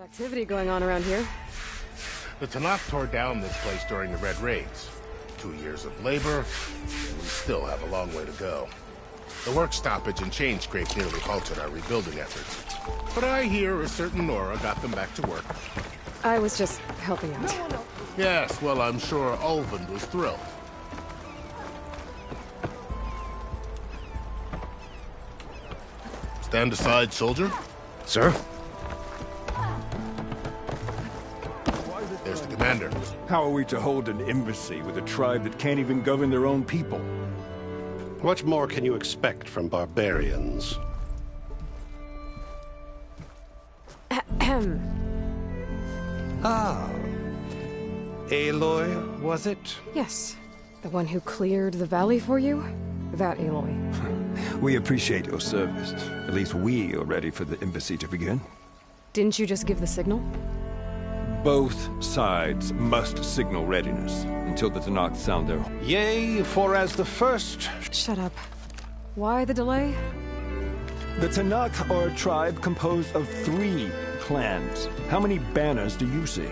Activity going on around here. The Tanakh tore down this place during the Red Raids. 2 years of labor, and we still have a long way to go. The work stoppage and change scrape nearly halted our rebuilding efforts. But I hear a certain Nora got them back to work. I was just helping out. Yes, well, I'm sure Ulvund was thrilled. Stand aside, soldier. Sir? There's the commander. How are we to hold an embassy with a tribe that can't even govern their own people? What more can you expect from barbarians? Ahem. Ah. Aloy, was it? Yes. The one who cleared the valley for you? That Aloy. We appreciate your service. At least we are ready for the embassy to begin. Didn't you just give the signal? Both sides must signal readiness until the Tanakh sound their... Yea, for as the first... Shut up. Why the delay? The Tanakh are a tribe composed of 3 clans. How many banners do you see?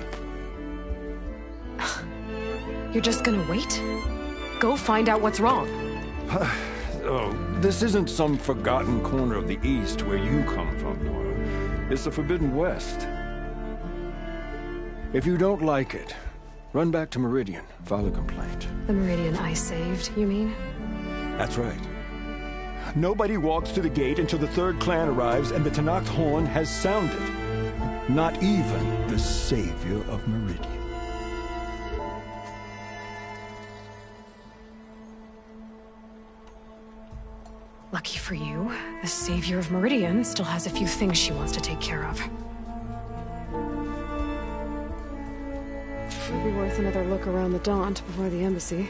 You're just gonna wait? Go find out what's wrong. Oh, this isn't some forgotten corner of the East where you come from, Nora. It's the Forbidden West. If you don't like it, run back to Meridian, file a complaint. The Meridian I saved, you mean? That's right. Nobody walks to the gate until the 3rd clan arrives and the Tanakh's horn has sounded. Not even the savior of Meridian. Lucky for you, the savior of Meridian still has a few things she wants to take care of. Would be worth another look around the Daunt before the embassy.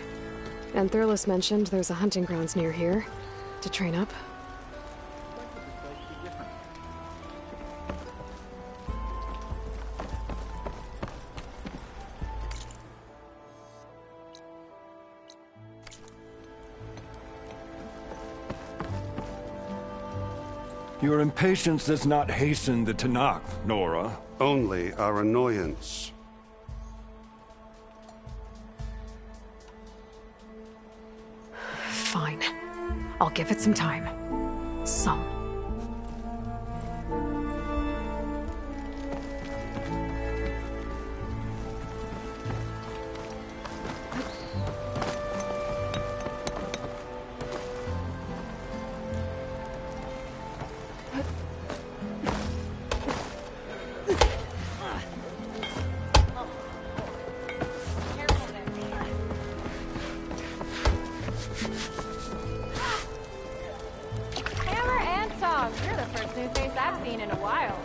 And Thurlis mentioned there's a hunting grounds near here to train up. Your impatience does not hasten the Tanakh, Nora. Only our annoyance. Fine. I'll give it some time. Some. You're the first new face I've seen in a while.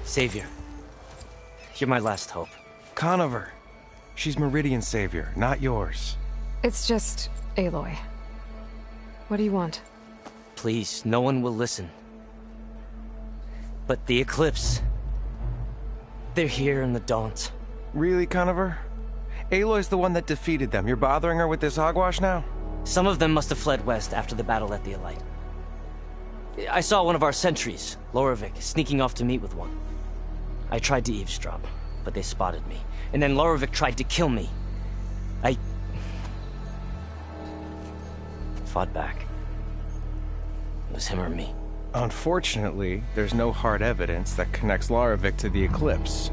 Savior, you're my last hope. Conover. She's Meridian's savior, not yours. It's just Aloy. What do you want? Please, no one will listen. But the Eclipse... they're here in the Daunt. Really, Conover? Aloy's the one that defeated them. You're bothering her with this hogwash now? Some of them must have fled west after the battle at the Elite. I saw one of our sentries, Lorevic, sneaking off to meet with one. I tried to eavesdrop, but they spotted me. And then Lorevic tried to kill me. I fought back. It was him or me. Unfortunately, there's no hard evidence that connects Lorevic to the Eclipse.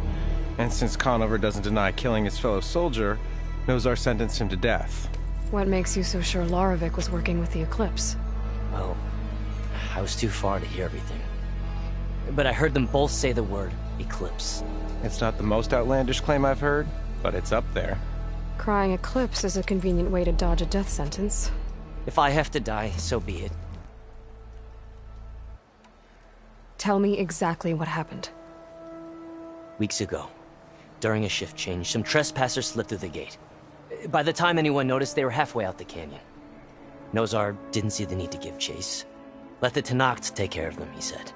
And since Conover doesn't deny killing his fellow soldier, Nozar sentenced him to death. What makes you so sure Lorevic was working with the Eclipse? Well, I was too far to hear everything. But I heard them both say the word Eclipse. It's not the most outlandish claim I've heard, but it's up there. Crying Eclipse is a convenient way to dodge a death sentence. If I have to die, so be it. Tell me exactly what happened. Weeks ago, during a shift change, some trespassers slipped through the gate. By the time anyone noticed, they were halfway out the canyon. Nozar didn't see the need to give chase. Let the Tenakth take care of them, he said.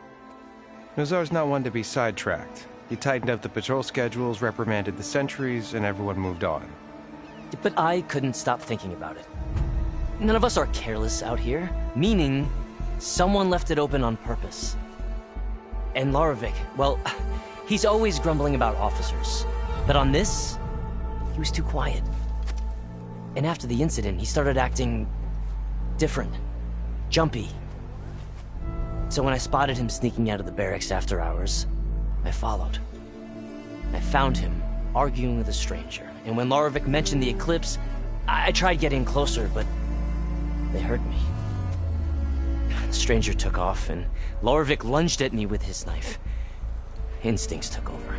Nozar's not one to be sidetracked. He tightened up the patrol schedules, reprimanded the sentries, and everyone moved on. But I couldn't stop thinking about it. None of us are careless out here, meaning someone left it open on purpose. And Lorevic, well, he's always grumbling about officers. But on this, he was too quiet. And after the incident, he started acting different, jumpy. So when I spotted him sneaking out of the barracks after hours, I followed. I found him, arguing with a stranger. And when Lorevic mentioned the Eclipse, I tried getting closer, but they heard me. The stranger took off, and Lorevic lunged at me with his knife. Instincts took over.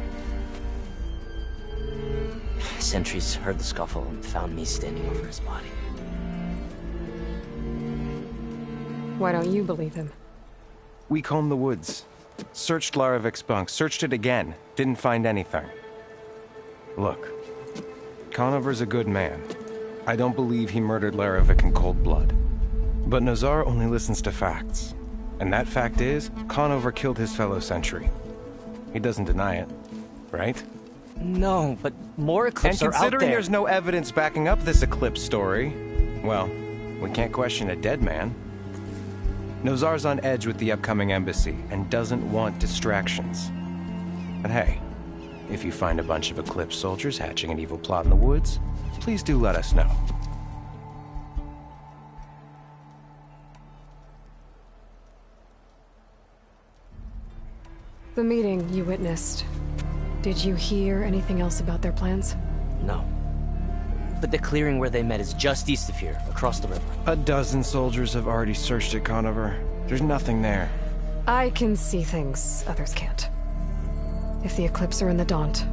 Sentries heard the scuffle and found me standing over his body. Why don't you believe him? We combed the woods. Searched Larevic's bunk, searched it again. Didn't find anything. Look, Conover's a good man. I don't believe he murdered Larevic in cold blood. But Nozar only listens to facts. And that fact is, Conover killed his fellow sentry. He doesn't deny it, right? No, but more Eclipse are out there. And considering there's no evidence backing up this Eclipse story, well, we can't question a dead man. Nozar's on edge with the upcoming embassy and doesn't want distractions. But hey, if you find a bunch of Eclipse soldiers hatching an evil plot in the woods, please do let us know. The meeting you witnessed. Did you hear anything else about their plans? No. But the clearing where they met is just east of here, across the river. A dozen soldiers have already searched it, Conover. There's nothing there. I can see things others can't. If the Eclipse are in the Daunt,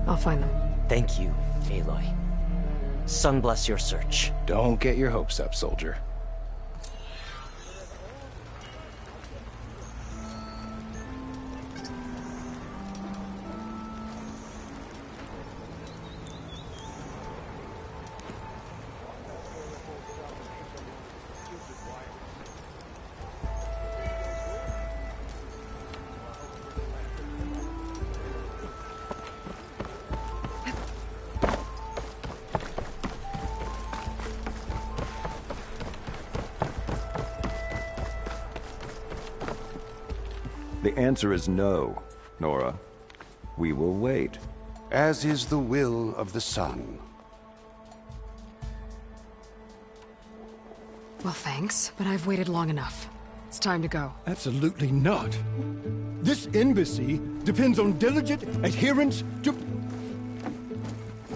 I'll find them. Thank you, Aloy. Sun bless your search. Don't get your hopes up, soldier. The answer is no, Nora. We will wait. As is the will of the sun. Well, thanks, but I've waited long enough. It's time to go. Absolutely not. This embassy depends on diligent adherence to...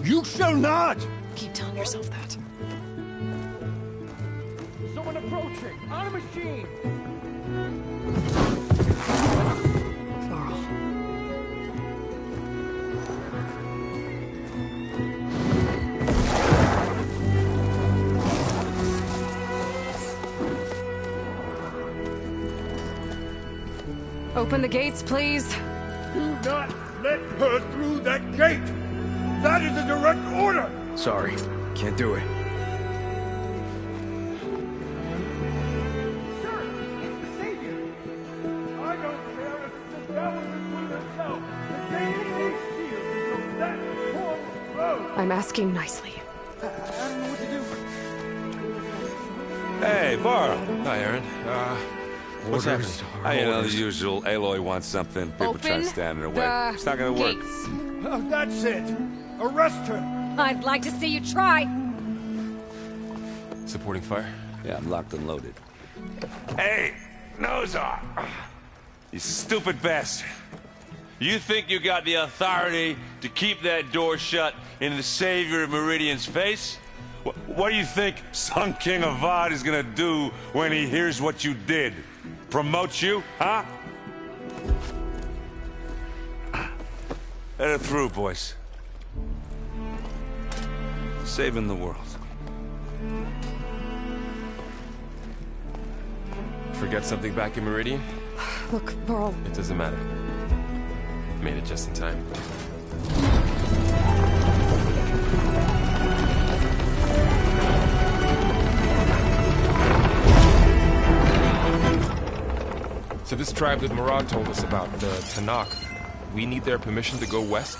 You shall not! Keep telling yourself that. Someone approaching! On a machine! Laurel. Open the gates, please. Do not let her through that gate! That is a direct order! Sorry, can't do it. Sir, it's the Savior! I don't care if the devil is with herself. The gate is sealed until that horn blows. I'm asking nicely. I don't know what to do. Hey, Varl. Hi, Aaron. What's happening? Orders. You know, the usual. Aloy wants something. People try to stand in her way. It's not gonna work. Oh, that's it. Arrest her. I'd like to see you try. Supporting fire? Yeah, I'm locked and loaded. Hey, Nozar! You stupid bastard. You think you got the authority to keep that door shut in the Savior of Meridian's face? What do you think Sun King Avad is gonna do when he hears what you did? Promote you, huh? Let her through, boys. Saving the world. Forget something back in Meridian? Look, Varl. It doesn't matter. Made it just in time. So this tribe that Murad told us about, the Tanakh, we need their permission to go west?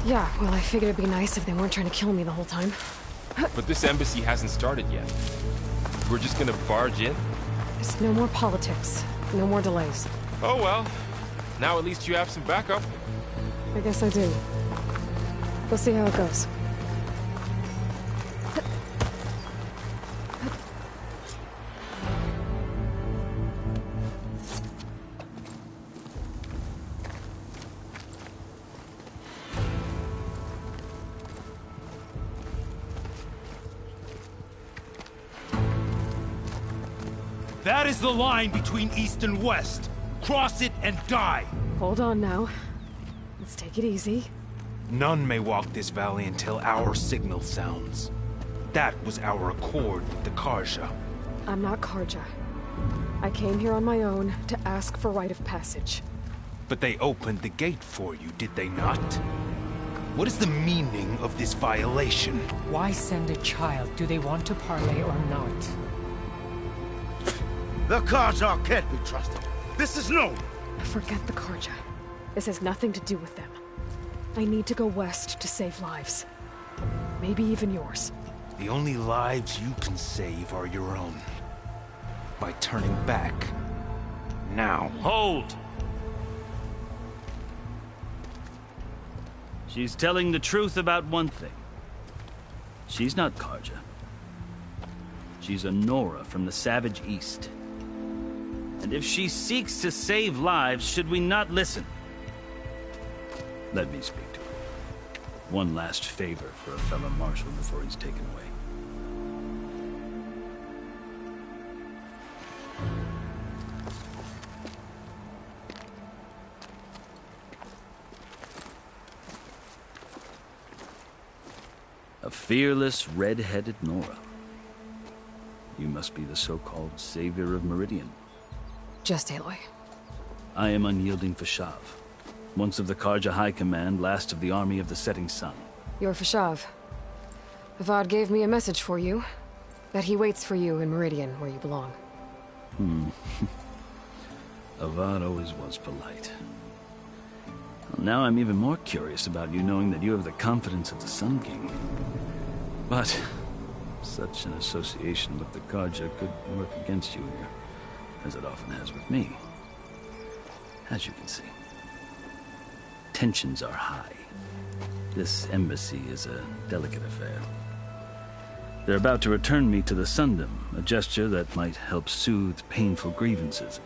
Yeah, well, I figured it'd be nice if they weren't trying to kill me the whole time. But this embassy hasn't started yet. We're just gonna barge in? There's no more politics. No more delays. Oh well. Now at least you have some backup. I guess I do. We'll see how it goes. That is the line between East and West. Cross it and die. Hold on now. Let's take it easy. None may walk this valley until our signal sounds. That was our accord with the Karja. I'm not Karja. I came here on my own to ask for rite of passage. But they opened the gate for you, did they not? What is the meaning of this violation? Why send a child? Do they want to parley or not? The Karja can't be trusted. This is known. Forget the Karja. This has nothing to do with them. I need to go west to save lives. Maybe even yours. The only lives you can save are your own. By turning back. Now. Hold! She's telling the truth about one thing. She's not Karja. She's a Nora from the Savage East. And if she seeks to save lives, should we not listen? Let me speak to her. One last favor for a fellow marshal before he's taken away. A fearless, red-headed Nora. You must be the so-called Savior of Meridian. Just Aloy. I am Unyielding Fashav, once of the Karja High Command, last of the Army of the Setting Sun. You're Fashav. Avad gave me a message for you. That he waits for you in Meridian, where you belong. Avad always was polite. Well, now I'm even more curious about you knowing that you have the confidence of the Sun King. But such an association with the Karja could work against you here, as it often has with me. As you can see, tensions are high. This embassy is a delicate affair. They're about to return me to the Sundom, a gesture that might help soothe painful grievances.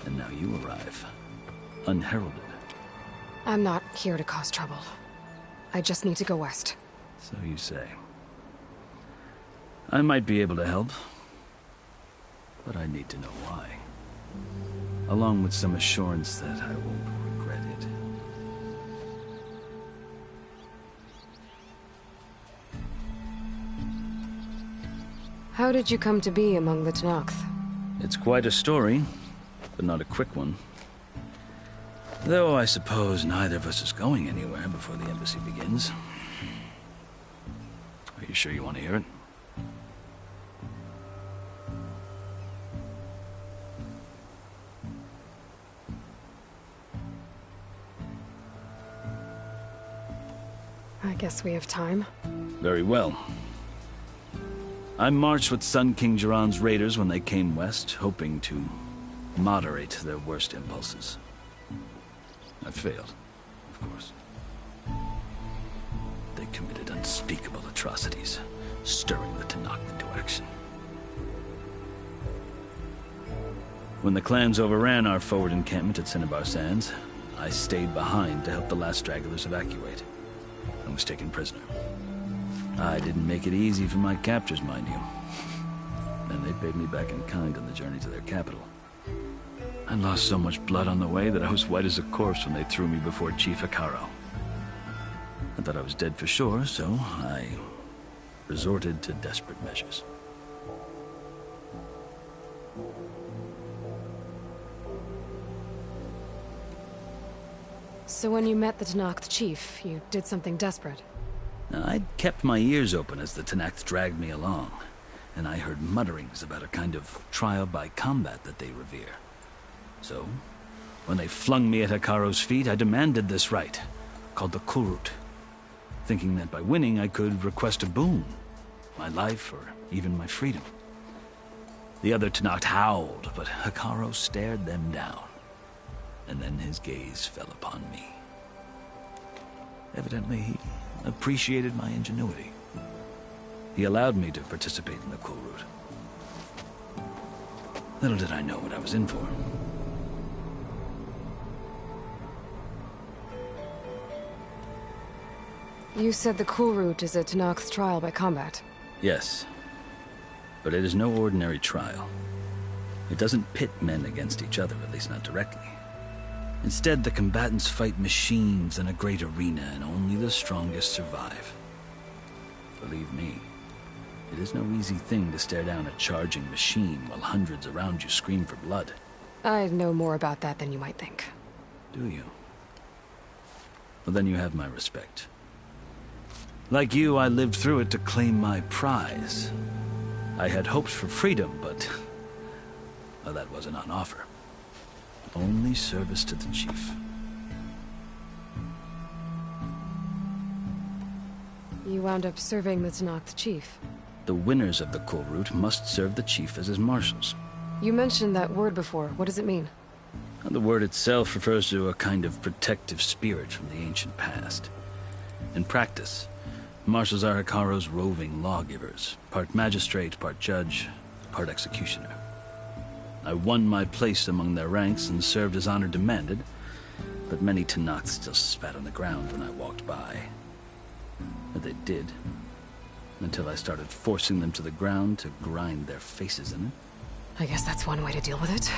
And now you arrive, unheralded. I'm not here to cause trouble. I just need to go west. So you say. I might be able to help, but I need to know why. Along with some assurance that I won't regret it. How did you come to be among the Tanakh? It's quite a story, but not a quick one. Though I suppose neither of us is going anywhere before the embassy begins. Are you sure you want to hear it? I guess we have time. Very well. I marched with Sun King Jiran's raiders when they came west, hoping to moderate their worst impulses. I failed, of course. They committed unspeakable atrocities, stirring the Tenakth into action. When the clans overran our forward encampment at Cinnabar Sands, I stayed behind to help the last stragglers evacuate. I was taken prisoner. I didn't make it easy for my captors, mind you. And they paid me back in kind on the journey to their capital. I lost so much blood on the way that I was white as a corpse when they threw me before Chief Hekarro. I thought I was dead for sure, so I resorted to desperate measures. So when you met the Tenakth chief, you did something desperate? I'd kept my ears open as the Tenakth dragged me along, and I heard mutterings about a kind of trial by combat that they revere. So, when they flung me at Hekarro's feet, I demanded this right, called the Kulrut, thinking that by winning I could request a boon, my life or even my freedom. The other Tenakth howled, but Hekarro stared them down, and then his gaze fell upon me. Evidently, he appreciated my ingenuity. He allowed me to participate in the Kulrut. Little did I know what I was in for. You said the Kulrut is a Tenakth trial by combat. Yes, but it is no ordinary trial. It doesn't pit men against each other, at least not directly. Instead, the combatants fight machines in a great arena, and only the strongest survive. Believe me, it is no easy thing to stare down a charging machine while hundreds around you scream for blood. I know more about that than you might think. Do you? Well, then you have my respect. Like you, I lived through it to claim my prize. I had hoped for freedom, but well, that wasn't on offer. Only service to the chief. You wound up serving the Tenakth chief. The winners of the Kulrut must serve the chief as his marshals. You mentioned that word before. What does it mean? The word itself refers to a kind of protective spirit from the ancient past. In practice, marshals are Hekarro's roving lawgivers, part magistrate, part judge, part executioner. I won my place among their ranks and served as honor demanded, but many Tenakth still spat on the ground when I walked by. But they did, until I started forcing them to the ground to grind their faces in it. I guess that's one way to deal with it.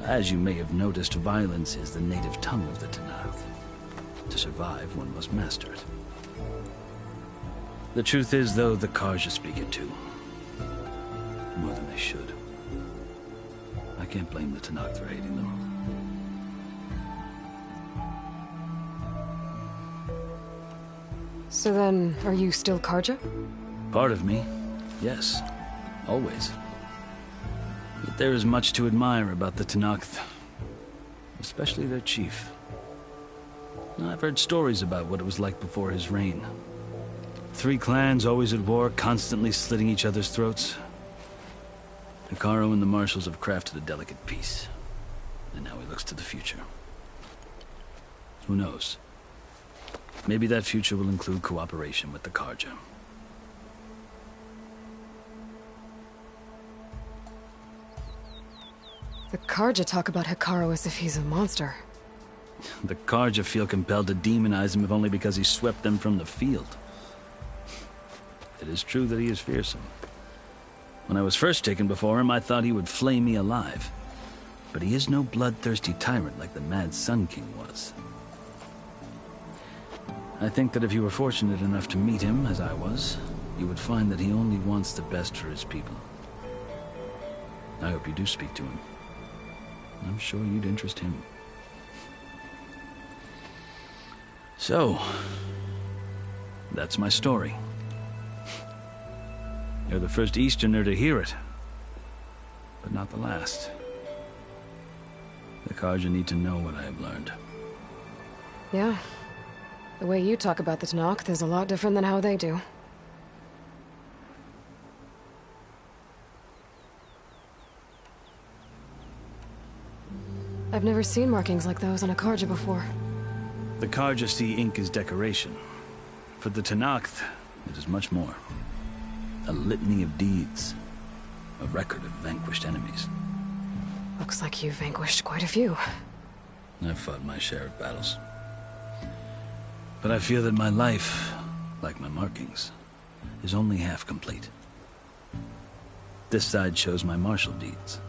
As you may have noticed, violence is the native tongue of the Tenakth. To survive, one must master it. The truth is, though, the Karja speak it too. More than they should. I can't blame the Tenakth for hating them. So then, are you still Karja? Part of me, yes. Always. But there is much to admire about the Tenakth. Especially their chief. I've heard stories about what it was like before his reign. 3 clans always at war, constantly slitting each other's throats. Hekarro and the marshals have crafted a delicate peace. And now he looks to the future. Who knows? Maybe that future will include cooperation with the Karja. The Karja talk about Hekarro as if he's a monster. The Karja feel compelled to demonize him if only because he swept them from the field. It is true that he is fearsome. When I was first taken before him, I thought he would flay me alive. But he is no bloodthirsty tyrant like the Mad Sun King was. I think that if you were fortunate enough to meet him, as I was, you would find that he only wants the best for his people. I hope you do speak to him. I'm sure you'd interest him. So, that's my story. You're the first Easterner to hear it, but not the last. The Karja need to know what I have learned. Yeah. The way you talk about the Tanakh is a lot different than how they do. I've never seen markings like those on a Karja before. The Karja see ink as decoration. For the Tanakh, it is much more. A litany of deeds. A record of vanquished enemies. Looks like you've vanquished quite a few. I've fought my share of battles. But I feel that my life, like my markings, is only half complete. This side shows my martial deeds.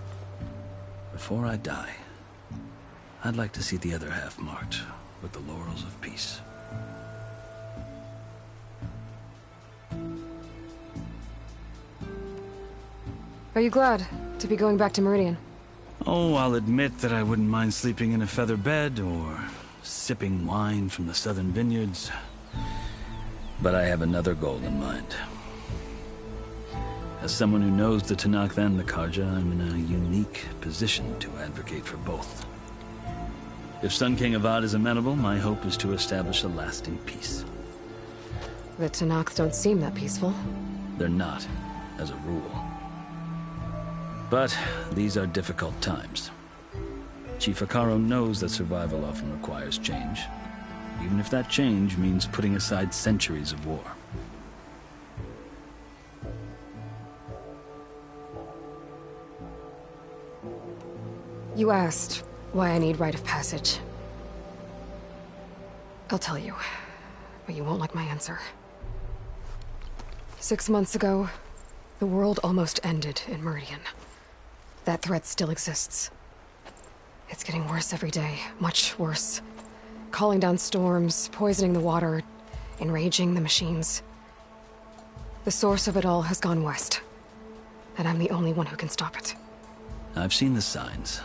Before I die, I'd like to see the other half marked with the laurels of peace. Are you glad to be going back to Meridian? Oh, I'll admit that I wouldn't mind sleeping in a feather bed or sipping wine from the southern vineyards. But I have another goal in mind. As someone who knows the Tanakh and the Karja, I'm in a unique position to advocate for both. If Sun King Avad is amenable, my hope is to establish a lasting peace. The Tanakh don't seem that peaceful. They're not, as a rule. But these are difficult times. Chief Akaro knows that survival often requires change, even if that change means putting aside centuries of war. You asked why I need rite of passage. I'll tell you, but you won't like my answer. 6 months ago, the world almost ended in Meridian. That threat still exists. It's getting worse every day, much worse. Calling down storms, poisoning the water, enraging the machines. The source of it all has gone west, and I'm the only one who can stop it. I've seen the signs.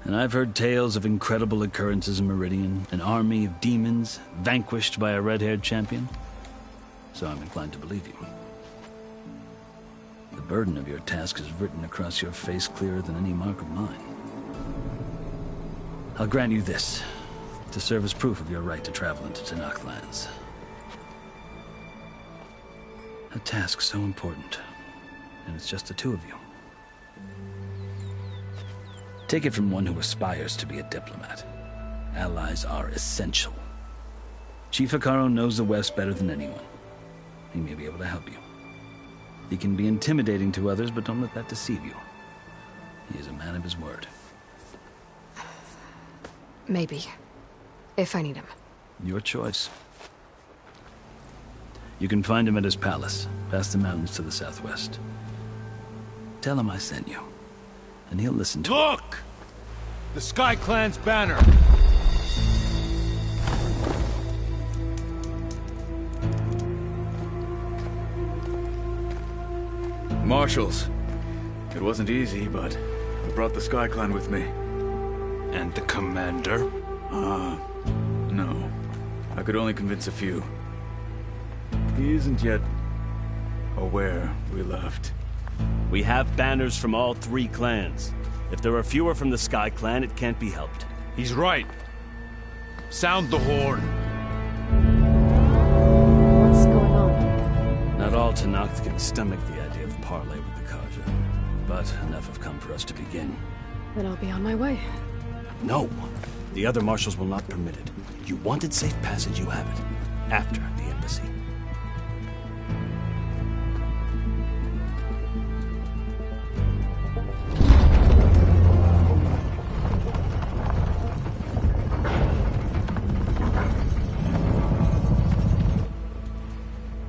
And I've heard tales of incredible occurrences in Meridian, an army of demons vanquished by a red-haired champion. So I'm inclined to believe you. The burden of your task is written across your face clearer than any mark of mine. I'll grant you this, to serve as proof of your right to travel into Tanakh lands. A task so important, and it's just the two of you. Take it from one who aspires to be a diplomat. Allies are essential. Chief Akaro knows the West better than anyone. He may be able to help you. He can be intimidating to others, but don't let that deceive you. He is a man of his word. Maybe. If I need him. Your choice. You can find him at his palace, past the mountains to the southwest. Tell him I sent you, and he'll listen to Look! The Sky Clan's banner! Marshals. It wasn't easy, but I brought the Sky Clan with me. And the commander? No. I could only convince a few. He isn't yet aware we left. We have banners from all 3 clans. If there are fewer from the Sky Clan, it can't be helped. He's right. Sound the horn. What's going on? Not all Tanakh can stomach the idea of parley with the Karja, but enough have come for us to begin. Then I'll be on my way. No. The other marshals will not permit it. You wanted safe passage, you have it. After the embassy.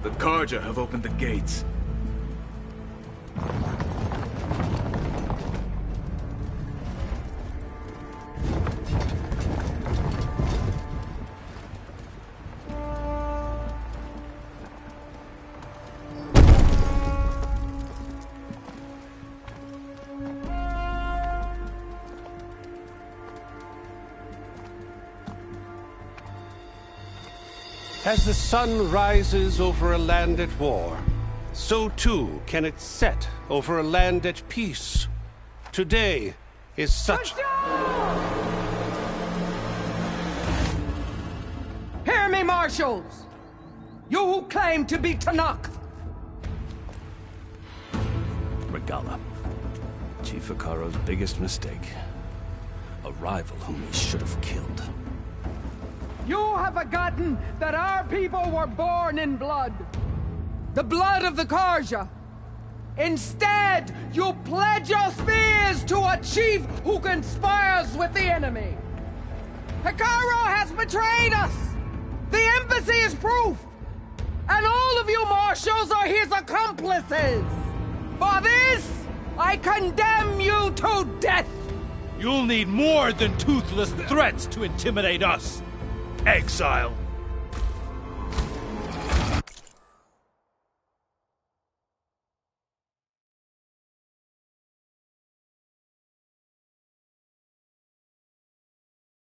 The Karja have opened the gates. As the sun rises over a land at war, so too can it set over a land at peace. Today is such... Hear me, Marshals! You who claim to be Tanakh! Regala. Chief Hikaro's biggest mistake. A rival whom he should have killed. You have forgotten that our people were born in blood. The blood of the Karja. Instead, you pledge your spears to a chief who conspires with the enemy. Hikaro has betrayed us! The Embassy is proof! And all of you marshals are his accomplices! For this, I condemn you to death! You'll need more than toothless threats to intimidate us, exile.